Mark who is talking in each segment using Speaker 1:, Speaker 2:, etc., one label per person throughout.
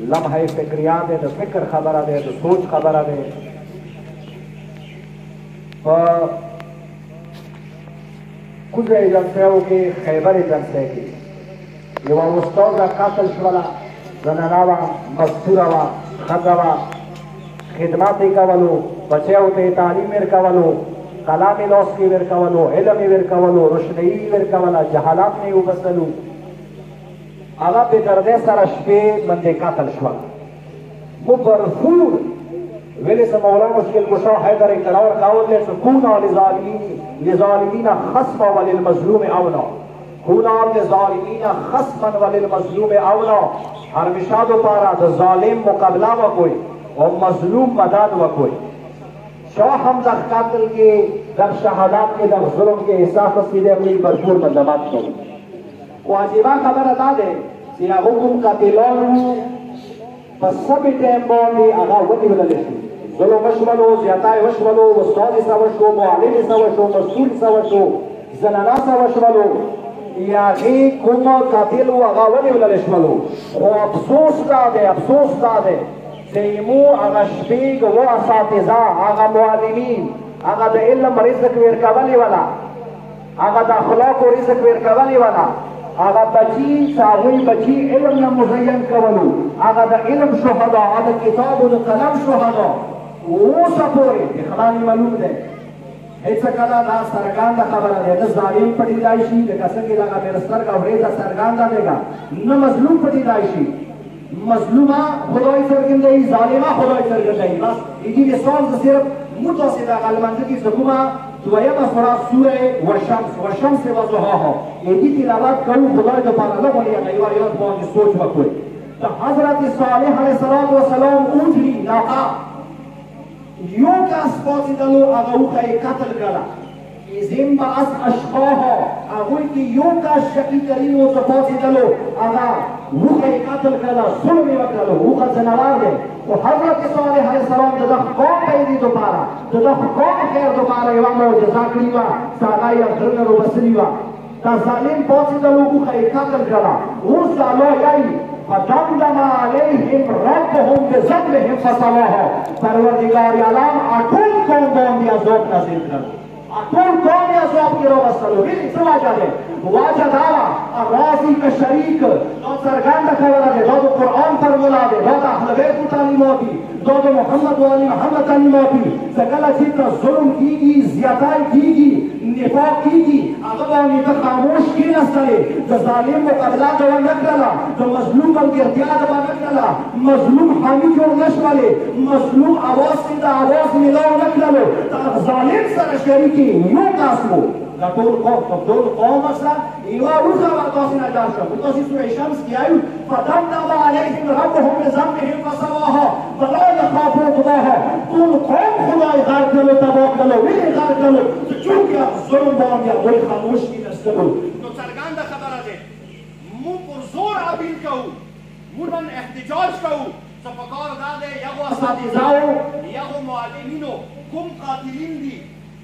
Speaker 1: لمحه فکریان دی، د فکر خبره دی، د سوچ خبره دی. په کوزه جلسهو کې خیبر جلسه کې یوه استاده قتل شوله، زنانه وه، مستوره وه، ښځه وه، خدمات یې کولو، بچیو ته یې تعلیم ورکولو، کلام یې لاس کې ورکولو، علم یې ورکولو، روشنایي یې ورکوله، جهالات نه یې وبسلو. هغه بې دردۍ سره شپې باندې قتل شوه. مو برفور ویلې څه مولا مشکل کشا حیدر اقتدار قول دی سکونا لظالمین خصما وللمظلوم اولا. کونا لظالمین خصما وللمظلوم اولا. همیشه دوپاره د ظالم مقابله وکوئ او مظلوم مدد وکوئ. شاه هم در قتل کې، در شهادت کې، در ظلم کې احساس رسیده وي، بھرپور مذمت کوي. خو عجیبه خبره دا ده چې هغه کوم قاتلانو په سمې ټایم باندې هغه ونیولل شي. ظلم وشولو، زیاتی وشولو، استاد یې څه وشو، معلم یې څه وشو، مستور یې څه وشو، زنانه څه وشولو، هغې کوم قاتل و هغه ونیولل شولو. خو افسوس دا دی، افسوس دا دی چې مو هغه شپږ اوه اساتذه، هغه معلمین، هغه د علم رزق ورکولې وله، هغه د اخلاقو رزق ورکولې وله، هغه بچي چې هغوی بچي علم نه مزین کولو، هغه د علم شهدا، هغه د کتاب و د قلم شهدا اوسه پورې اخلال معلوم دی. هېڅ کله دا څرګنده خبره دی نه ظالم پټېدای شي، لکه څنګه دغه میرسترګه وریځه څرګنده دیګه، نه مظلوم پټېدای شي. مظلومه خدای څرګندوي، ظالمه خدای څرګندوي. بس اینجی مثال زه صرف متوسط هغه لمانځه کې چې کومه دویمه سوره سوره والشمس وضحاها اینجی تلاوت کوو خدای دپاره نه غواړي هغه یو آیات باندې سوچ وکړئ. د حضرت صالح علیه السلام اوجري ناقه یو کس پاڅېدلو، هغه اوښه یې قتل کړله. إذن بعث أشقاها أقول كي يوكا شقي ترين وتفاصيلو أنا وخي قتل كذا ظلم وكذا وخا زنوار وحضرت صالح عليه السلام تدخ قوم بيدي دوبارا تدخ قوم خير دوبارا يوم معجزة كريمة ساقاي أخرنا وبسريوة تظالم فاصيلو وخي قتل كذا وصالو يأي فدمدم عليهم ربهم بذنبهم فسواها پروردگار عالم أطول قوم باندې عذاب نازل کړ. ټول قوم یې عذاب کې راوستلو. هیڅ څه وجه دی؟ وجه دا وه راضي که شریک دا څرګنده خبره دی، دا د قرآن فرموله دی، دا د اهل بیتو تعلیمات دي، دا د محمد و آل محمد تعلیمات دي. چې کله چې ته ظلم کېږي، زیاتی کېږي، نفاق کېږي، هغه باندې ته خاموش کېناستلې، د ظالم مقابله دې ونه کړله، د مظلوم ملګرتیا دې ونه کړله، مظلوم حامي جوړ نه شولې، مظلوم اواز کې د اواز میلاو نه کړلو، د ظالم سره شریک یو کس وو. دا ټول قوم سره یوه روښه به تاسې نه جار شوه. تاسې سوره شمس کې وایو فدمدم علیهم ربهم بذنبهم فسواها ولا یخافوا عقباها. ټول قوم خدای غرق کړلو، تباه کړلو. ولې غرق کړلو؟ چې چونکې ظلم باندې هغوی خاموش کېناستلو. نو څرګنده خبره دی موږ پر زور عبیل کوو، موږ نن احتجاج کوو. څه پکار دا دی یغو اساتذهو، یغو معلمینو کوم قاتلین دي،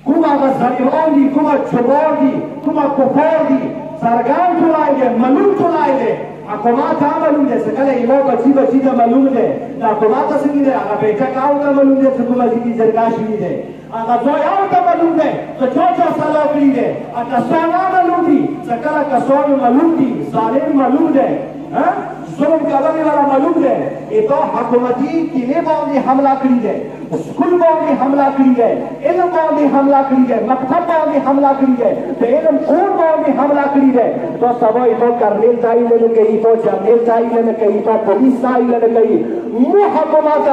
Speaker 1: کوم هغه ظالمان دي، کومه چوبار دي، کومه کفار دي، څرګند ټولای دی، معلوم ټولای دی. حکومت هم معلوم دی چې کله یوه بچي ته معلوم دی، د حکومت ته څنګه دی، هغه بیټکاو ته معلوم دی چې کومه ځای کې جرګه شوي دی، هغه ځایاو ته معلوم دی چې چا سلا کړي دی، کسان هم معلوم دي چې کله کسان معلوم دي، ظالم معلوم دی، ظلم کولو والا معلوم دی. دا حکومتي کینې باندې حمله کړې ده، سکول باندې حمله کړې ده، علم باندې حمله کړې ده، مکتب باندې حمله کړې ده، د علم کور باندې حمله کړې ده. دا سبا ایتو کرنیل تعیین نه کوي، ایتو جنرال تعیین نه کوي، ایتو پولیس تعیین نه کوي. مو حکومت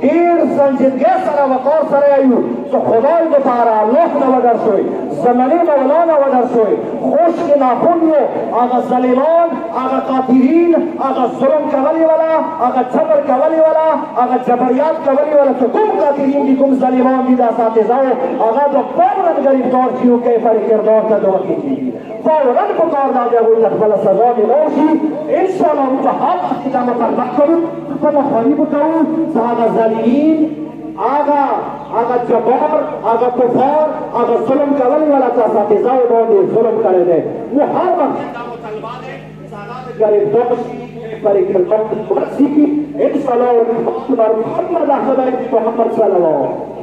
Speaker 1: ډېر سنجیدګۍ سره وقار سره یو چې خدای دپاره الله نه وډر شوی، زمانې مولا نه وډر شوی، خشک ناخون یو هغه ظالمان، هغه قاتلین، هغه ظلم کولې والا، هغه صبر کولې والا، هغه جبریات کولې والا چې کوم قاتلین دي، کوم ظالمان دي، د اساتذهو هغه به فوراً ګرفتار شي او کیفر کردار ته دوکې کېږي. فوراً په کار دا دی هغوی ته خپله سزا میلاو شي. انشاءالله موږ به هر وخت کې دا مطالبه کوو، خپله خواري به کوو چې هغه ظالمین، هغه جبار، هغه کفار، هغه ظلم کولې والا چې اساتذهو باندې ظلم کړی دی، نو هر وخت دا مطالبه دی چې هغه به ګرفتار شي، بطريق الموت الرأسي. الصلاة والسلام على محمد أحمد محمد صلى الله